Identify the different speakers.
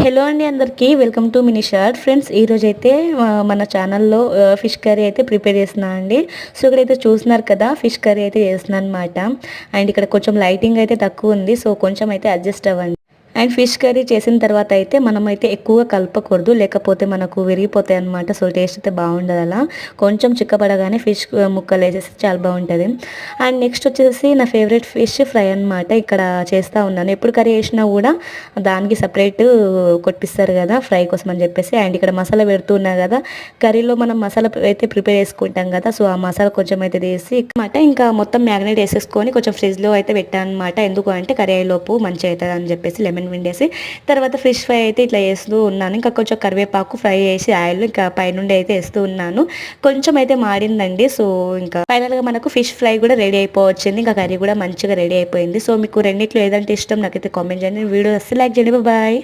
Speaker 1: Hello అండి అందరికీ welcome to mini short friends. ఈరోజైతే మన ఛానల్లో ఫిష్ కర్రీ అయితే ప్రిపేర్ చేస్తున్నాను అండి. సో ఇక్కడైతే చూస్తున్నారు కదా, ఫిష్ కర్రీ అయితే చేస్తున్నాను అనమాట. అండ్ ఇక్కడ కొంచెం లైటింగ్ అయితే తక్కువ ఉంది, సో కొంచెం అయితే అడ్జస్ట్ అవ్వండి. అండ్ ఫిష్ కర్రీ చేసిన తర్వాత అయితే మనమైతే ఎక్కువగా కలపకూడదు, లేకపోతే మనకు విరిగిపోతాయి అనమాట. సో టేస్ట్ అయితే బాగుండదు. అలా కొంచెం చిక్కపడగానే ఫిష్ ముక్కలు వేసేసి చాలా బాగుంటుంది. అండ్ నెక్స్ట్ వచ్చేసి నా ఫేవరెట్ ఫిష్ ఫ్రై అనమాట. ఇక్కడ చేస్తూ ఉన్నాను. ఎప్పుడు కర్రీ చేసినా కూడా దానికి సపరేట్ కొట్టిస్తారు కదా ఫ్రై కోసం అని చెప్పేసి. అండ్ ఇక్కడ మసాలా పెడుతున్నా కదా, కర్రీలో మనం మసాలా అయితే ప్రిపేర్ చేసుకుంటాం కదా, సో ఆ మసాలా కొంచెం అయితే తీసి అనమాట ఇంకా మొత్తం మ్యాగ్నేట్ వేసేసుకొని కొంచెం ఫ్రిడ్జ్లో అయితే పెట్టాను అనమాట. ఎందుకు అంటే కర్రీ అయ్యేలోపు మంచిగా అవుతుంది అని చెప్పేసి లెమన్ విండేసి తర్వాత ఫిష్ ఫ్రై అయితే ఇట్లా వేస్తూ ఉన్నాను. ఇంకా కొంచెం కరివేపాకు ఫ్రై చేసి ఆయిల్ ఇంకా పైనుండి అయితే వేస్తూ ఉన్నాను. కొంచెం అయితే మాడిందండి. సో ఇంకా ఫైనల్గా మనకు ఫిష్ ఫ్రై కూడా రెడీ అయిపోవచ్చింది. ఇంకా కర్రీ కూడా మంచిగా రెడీ అయిపోయింది. సో మీకు రెండిట్లో ఏదంటే ఇష్టం నాకైతే కామెంట్ చేయండి. వీడియో అస్సలు లైక్ చేయండి. బాయ్.